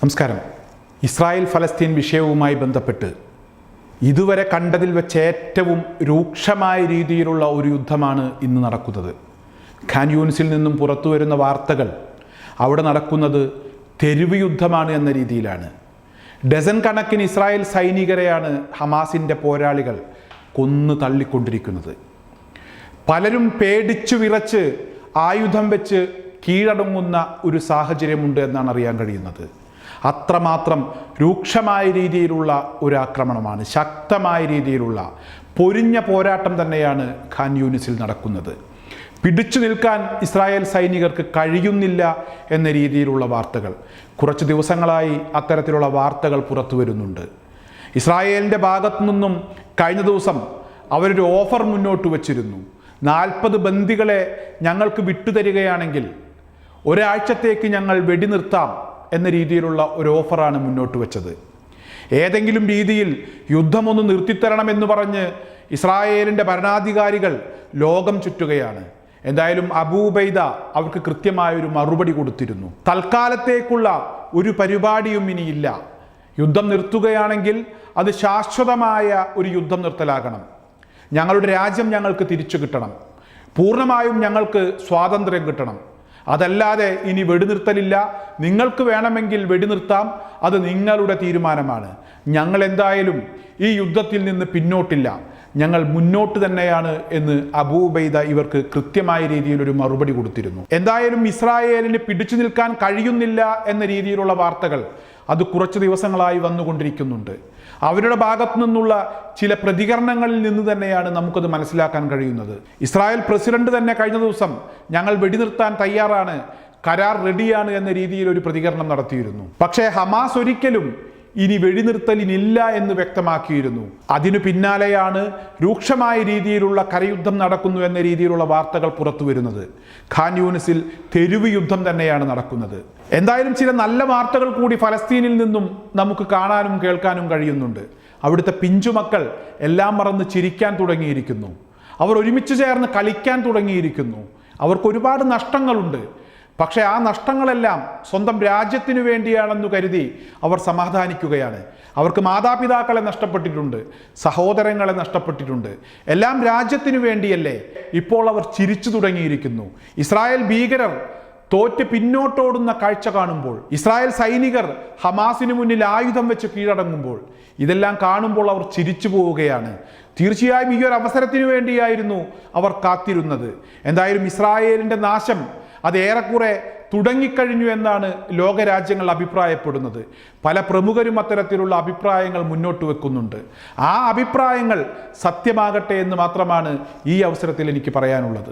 നമസ്കാരം. ഇസ്രായേൽ ഫലസ്തീൻ വിഷയവുമായി ബന്ധപ്പെട്ട് ഇതുവരെ കണ്ടതിൽ വെച്ച് ഏറ്റവും രൂക്ഷമായ രീതിയിലുള്ള ഒരു യുദ്ധമാണ് ഇന്ന് നടക്കുന്നത്. ഖാൻ യൂനിസിൽ നിന്നും പുറത്തു വരുന്ന വാർത്തകൾ അവിടെ നടക്കുന്നത് തെരുവ് യുദ്ധമാണ് എന്ന രീതിയിലാണ്. ഡസൻ കണക്കിന് ഇസ്രായേൽ സൈനികരെയാണ് ഹമാസിൻ്റെ പോരാളികൾ കൊന്നു തള്ളിക്കൊണ്ടിരിക്കുന്നത്. പലരും പേടിച്ചു വിറച്ച് ആയുധം വെച്ച് കീഴടങ്ങുന്ന ഒരു സാഹചര്യമുണ്ട് എന്നാണ് അറിയാൻ കഴിയുന്നത്. അത്രമാത്രം രൂക്ഷമായ രീതിയിലുള്ള ഒരു ആക്രമണമാണ്, ശക്തമായ രീതിയിലുള്ള പൊരിഞ്ഞ പോരാട്ടം തന്നെയാണ് ഖാൻ യൂനിസിൽ നടക്കുന്നത്. പിടിച്ചു നിൽക്കാൻ ഇസ്രായേൽ സൈനികർക്ക് കഴിയുന്നില്ല എന്ന രീതിയിലുള്ള വാർത്തകൾ കുറച്ച് ദിവസങ്ങളായി അത്തരത്തിലുള്ള വാർത്തകൾ പുറത്തു വരുന്നുണ്ട്. ഇസ്രായേലിൻ്റെ ഭാഗത്തു നിന്നും കഴിഞ്ഞ ദിവസം അവരൊരു ഓഫർ മുന്നോട്ട് വച്ചിരുന്നു. 40 ബന്ദികളെ ഞങ്ങൾക്ക് വിട്ടുതരികയാണെങ്കിൽ ഒരാഴ്ചത്തേക്ക് ഞങ്ങൾ വെടിനിർത്താം എന്ന രീതിയിലുള്ള ഒരു ഓഫറാണ് മുന്നോട്ട് വെച്ചത്. ഏതെങ്കിലും രീതിയിൽ യുദ്ധമൊന്ന് നിർത്തിത്തരണമെന്ന് പറഞ്ഞ് ഇസ്രായേലിൻ്റെ ഭരണാധികാരികൾ ലോകം ചുറ്റുകയാണ്. എന്തായാലും അബൂ ഉബൈദ അവർക്ക് കൃത്യമായൊരു മറുപടി കൊടുത്തിരുന്നു. തൽക്കാലത്തേക്കുള്ള ഒരു പരിപാടിയും ഇനിയില്ല. യുദ്ധം നിർത്തുകയാണെങ്കിൽ അത് ശാശ്വതമായ ഒരു യുദ്ധം നിർത്തലാകണം. ഞങ്ങളുടെ രാജ്യം ഞങ്ങൾക്ക് തിരിച്ചു കിട്ടണം. പൂർണ്ണമായും ഞങ്ങൾക്ക് സ്വാതന്ത്ര്യം കിട്ടണം. അതല്ലാതെ ഇനി വെടിനിർത്തലില്ല. നിങ്ങൾക്ക് വേണമെങ്കിൽ വെടിനിർത്താം, അത് നിങ്ങളുടെ തീരുമാനമാണ്. ഞങ്ങൾ എന്തായാലും ഈ യുദ്ധത്തിൽ നിന്ന് പിന്നോട്ടില്ല, ഞങ്ങൾ മുന്നോട്ട് തന്നെയാണ് എന്ന് അബൂ ഉബൈദ ഇവർക്ക് കൃത്യമായ രീതിയിൽ ഒരു മറുപടി കൊടുത്തിരുന്നു. എന്തായാലും ഇസ്രായേലിന് പിടിച്ചു നിൽക്കാൻ കഴിയുന്നില്ല എന്ന രീതിയിലുള്ള വാർത്തകൾ അത് കുറച്ച് ദിവസങ്ങളായി വന്നുകൊണ്ടിരിക്കുന്നുണ്ട്. അവരുടെ ഭാഗത്തു നിന്നുള്ള ചില പ്രതികരണങ്ങളിൽ നിന്ന് തന്നെയാണ് നമുക്കത് മനസ്സിലാക്കാൻ കഴിയുന്നത്. ഇസ്രായേൽ പ്രസിഡന്റ് തന്നെ കഴിഞ്ഞ ദിവസം ഞങ്ങൾ വെടിനിർത്താൻ തയ്യാറാണ്, കരാർ റെഡിയാണ് എന്ന രീതിയിൽ ഒരു പ്രതികരണം നടത്തിയിരുന്നു. പക്ഷേ ഹമാസ് ഒരിക്കലും ഇനി വെടിനിർത്തലിനില്ല എന്ന് വ്യക്തമാക്കിയിരുന്നു. അതിനു പിന്നാലെയാണ് രൂക്ഷമായ രീതിയിലുള്ള കരയുദ്ധം നടക്കുന്നു എന്ന രീതിയിലുള്ള വാർത്തകൾ പുറത്തു വരുന്നത്. ഖാൻ യൂനിസിൽ തെരുവ് യുദ്ധം തന്നെയാണ് നടക്കുന്നത്. എന്തായാലും ചില നല്ല വാർത്തകൾ കൂടി ഫലസ്തീനിൽ നിന്നും നമുക്ക് കാണാനും കേൾക്കാനും കഴിയുന്നുണ്ട്. അവിടുത്തെ പിഞ്ചുമക്കൾ എല്ലാം മറന്ന് ചിരിക്കാൻ തുടങ്ങിയിരിക്കുന്നു. അവർ ഒരുമിച്ച് ചേർന്ന് കളിക്കാൻ തുടങ്ങിയിരിക്കുന്നു. അവർക്ക് ഒരുപാട് നഷ്ടങ്ങളുണ്ട്. പക്ഷേ ആ നഷ്ടങ്ങളെല്ലാം സ്വന്തം രാജ്യത്തിനു വേണ്ടിയാണെന്ന് കരുതി അവർ സമാധാനിക്കുകയാണ്. അവർക്ക് മാതാപിതാക്കളെ നഷ്ടപ്പെട്ടിട്ടുണ്ട്, സഹോദരങ്ങളെ നഷ്ടപ്പെട്ടിട്ടുണ്ട്. എല്ലാം രാജ്യത്തിനു വേണ്ടിയല്ലേ. ഇപ്പോൾ അവർ ചിരിച്ചു തുടങ്ങിയിരിക്കുന്നു. ഇസ്രായേൽ ഭീകരർ തോറ്റ് പിന്നോട്ടോടുന്ന കാഴ്ച കാണുമ്പോൾ, ഇസ്രായേൽ സൈനികർ ഹമാസിന് മുന്നിൽ ആയുധം വെച്ച് കീഴടങ്ങുമ്പോൾ, ഇതെല്ലാം കാണുമ്പോൾ അവർ ചിരിച്ചു പോവുകയാണ്. തീർച്ചയായും ഈ ഒരു അവസരത്തിനു വേണ്ടിയായിരുന്നു അവർ കാത്തിരുന്നത്. എന്തായാലും ഇസ്രായേലിൻ്റെ നാശം അത് ഏറെക്കുറെ തുടങ്ങിക്കഴിഞ്ഞു എന്നാണ് ലോകരാജ്യങ്ങൾ അഭിപ്രായപ്പെടുന്നത്. പല പ്രമുഖരും അത്തരത്തിലുള്ള അഭിപ്രായങ്ങൾ മുന്നോട്ട് വെക്കുന്നുണ്ട്. ആ അഭിപ്രായങ്ങൾ സത്യമാകട്ടെ എന്ന് മാത്രമാണ് ഈ അവസരത്തിൽ എനിക്ക് പറയാനുള്ളത്.